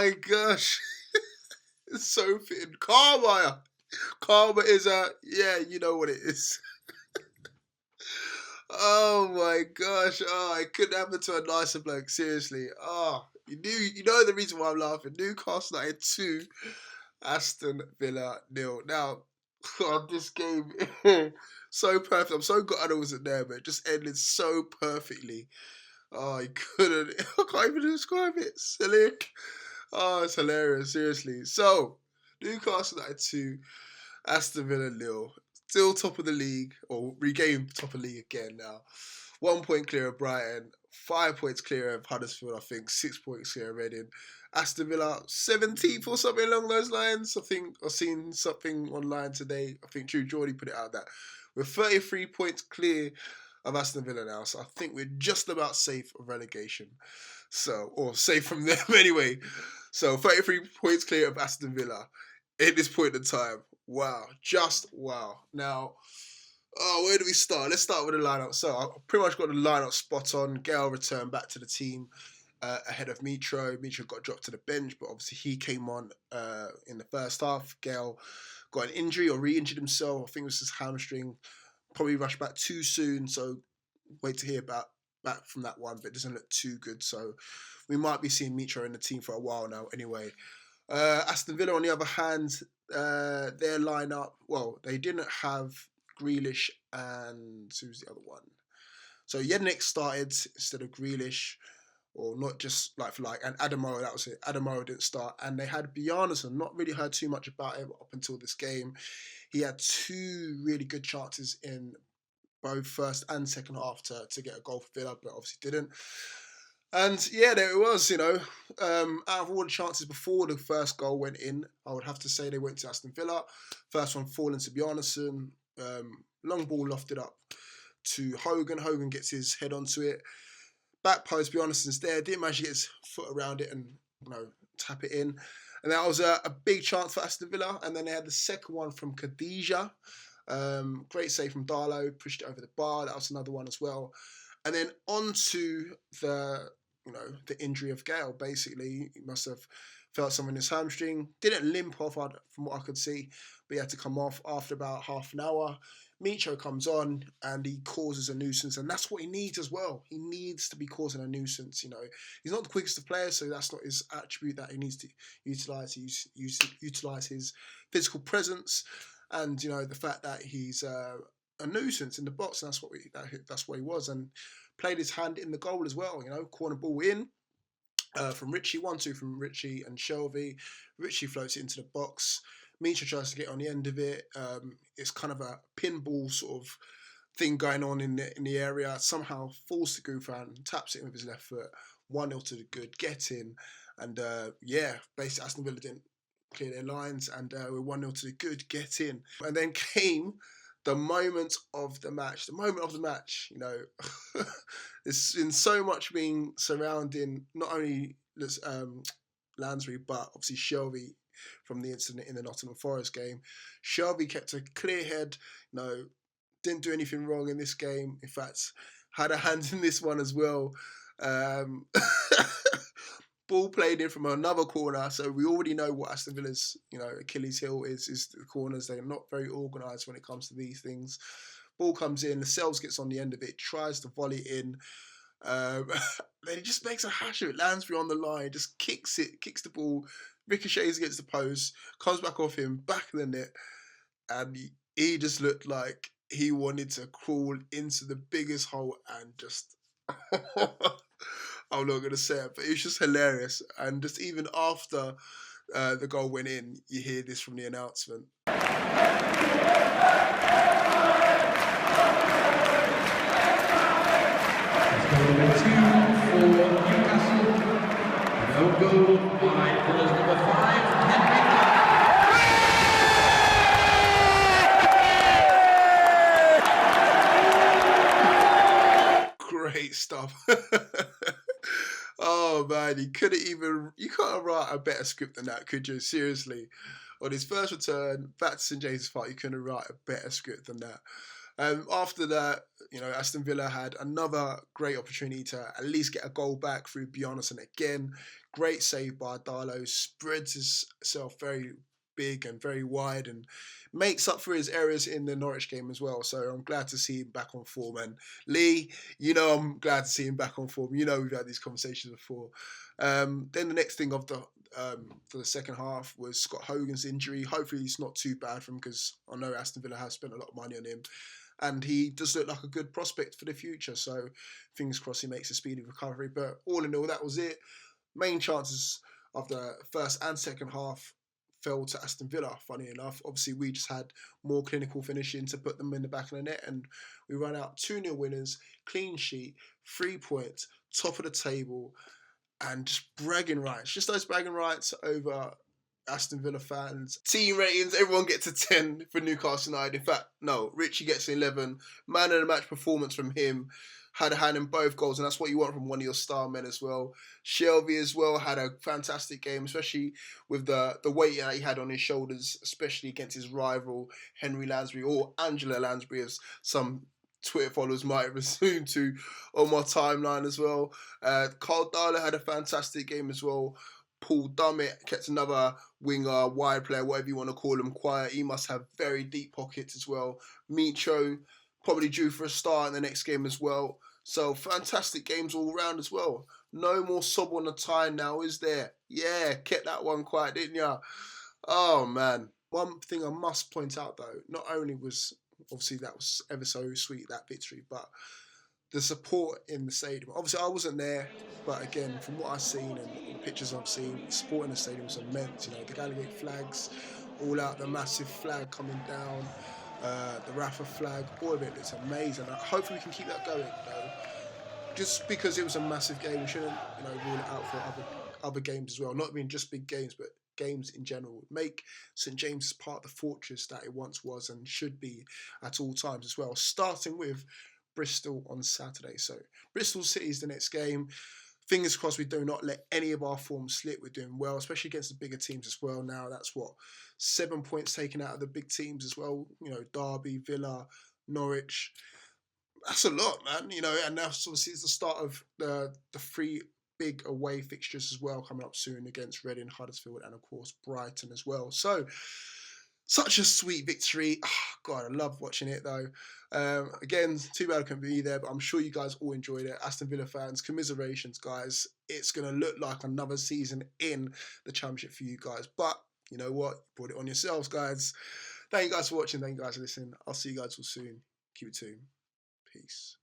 my gosh. It's so fitting. Karma. Karma is yeah, you know what it is. Oh my gosh. Oh, it couldn't happen to a nicer bloke, seriously. Oh, you know the reason why I'm laughing. Newcastle United 2, Aston Villa 0. Now, God, this game so perfect. I'm so glad I wasn't there, but it just ended so perfectly. Oh, I couldn't. I can't even describe it. Silly. Oh, it's hilarious, seriously. So, Newcastle United 2, Aston Villa 0. Still top of the league, or regained top of the league again now. 1 point clear of Brighton, 5 points clear of Huddersfield, I think, 6 points clear of Reading. Aston Villa, 17th or something along those lines. I think I've seen something online today. I think Drew Geordie put it out that we're 33 points clear of Aston Villa now. So I think we're just about safe of relegation. So, or safe from them anyway. So 33 points clear of Aston Villa at this point in time. Wow, just wow. Now, where do we start? Let's start with the lineup. So I pretty much got the lineup spot on. Gale returned back to the team ahead of Mitro. Mitro got dropped to the bench, but obviously he came on in the first half. Gale got an injury or re-injured himself. I think it was his hamstring. Probably rushed back too soon, so wait to hear back from that one, but it doesn't look too good. So we might be seeing Mitro in the team for a while now anyway. Aston Villa, on the other hand, their lineup, well, they didn't have Grealish and who's the other one? So Jednik started instead of Grealish, or not just like for like, and Adamo, that was it. Adamo didn't start, and they had Bjarnason. Not really heard too much about him up until this game. He had 2 really good chances in both first and second half to get a goal for Villa, but obviously didn't. And yeah, there it was, out of all the chances before the first goal went in, I would have to say they went to Aston Villa. First one falling to Bjarnason. Long ball lofted up to Hogan. Hogan gets his head onto it. Back post, Bjarnason's there. Didn't manage to get his foot around it and, tap it in. And that was a big chance for Aston Villa. And then they had the second one from Khadija. Great save from Darlow. Pushed it over the bar. That was another one as well. And then onto the injury of Gale. Basically, he must have felt something in his hamstring. Didn't limp off from what I could see, but he had to come off after about half an hour. Mitro comes on and he causes a nuisance, and that's what he needs as well. He needs to be causing a nuisance. He's not the quickest of players, so that's not his attribute that he needs to utilize. Utilize his physical presence, and the fact that he's a nuisance in the box, and that's what he was, and played his hand in the goal as well. Corner ball in from Richie, 1-2 from Richie and Shelby. Richie floats it into the box. Mitro tries to get on the end of it. It's kind of a pinball sort of thing going on in the area. Somehow falls to Gouffran, taps it in with his left foot. 1-0 to the good, get in, and basically Aston Villa didn't clear their lines, and we're 1-0 to the good, get in, and then came the moment of the match. There's been so much being surrounding not only Lansbury, but obviously Shelby from the incident in the Nottingham Forest game. Shelby kept a clear head, didn't do anything wrong in this game. In fact, had a hand in this one as well. Ball played in from another corner, so we already know what Aston Villa's Achilles heel is the corners. They're not very organised when it comes to these things. Ball comes in, Lascelles gets on the end of it, tries to volley in, then he just makes a hash of it. Lansbury on the line, just kicks the ball, ricochets against the post, comes back off him, back in the net, and he just looked like he wanted to crawl into the biggest hole and just I'm not going to say it, but it's just hilarious. And just even after the goal went in, you hear this from the announcement. Number 2 for Newcastle. No goal by Villa's number 5, Henri. Great stuff. Oh man, you can't write a better script than that, could you? Seriously. On his first return back to St James's Park, you couldn't write a better script than that. After that, Aston Villa had another great opportunity to at least get a goal back through Bjarnason again. Great save by Darlow, spreads himself very big and very wide and makes up for his errors in the Norwich game as well. So I'm glad to see him back on form. And Lee, I'm glad to see him back on form. We've had these conversations before. Then the next thing for the second half was Scott Hogan's injury. Hopefully it's not too bad for him, because I know Aston Villa have spent a lot of money on him. And he does look like a good prospect for the future. So fingers crossed he makes a speedy recovery. But all in all, that was it. Main chances of the first and second half fell to Aston Villa, funny enough. Obviously, we just had more clinical finishing to put them in the back of the net, and we ran out 2-0 winners, clean sheet, 3 points, top of the table, and just bragging rights. Just those bragging rights over Aston Villa fans. Team ratings, everyone gets a 10 for Newcastle United. In fact, no, Richie gets an 11. Man of the match performance from him. Had a hand in both goals, and that's what you want from one of your star men as well. Shelby as well had a fantastic game, especially with the weight that he had on his shoulders, especially against his rival Henri Lansbury, or Angela Lansbury, as some Twitter followers might have assumed to on my timeline as well. Carl Darlow had a fantastic game as well. Paul Dummett kept another winger, wide player, whatever you want to call him, quiet. He must have very deep pockets as well. Micho probably due for a start in the next game as well. So fantastic games all round as well. No more sob on the tie now, is there? Yeah, kept that one quiet, didn't ya? Oh man. One thing I must point out though, not only was obviously that was ever so sweet, that victory, but the support in the stadium. Obviously I wasn't there, but again, from what I've seen and the pictures I've seen, the support in the stadium was immense. The Gallagher flags, all out, the massive flag coming down, the Rafa flag, all of it. It's amazing. Hopefully we can keep that going. Just because it was a massive game, we shouldn't rule it out for other games as well. Not even just big games, but games in general. Make St James's Park the fortress that it once was and should be at all times as well. Starting with Bristol on Saturday. So Bristol City is the next game. Fingers crossed we do not let any of our form slip. We're doing well, especially against the bigger teams as well. Now that's 7 points taken out of the big teams as well. Derby, Villa, Norwich. That's a lot, man. And that's obviously it's the start of the 3 big away fixtures as well coming up soon against Reading, Huddersfield, and of course Brighton as well. So such a sweet victory. Oh, God, I love watching it though. Again, too bad I couldn't be there, but I'm sure you guys all enjoyed it. Aston Villa fans, commiserations, guys. It's going to look like another season in the Championship for you guys. But you know what? You brought it on yourselves, guys. Thank you guys for watching. Thank you guys for listening. I'll see you guys all soon. Keep it tuned. Peace.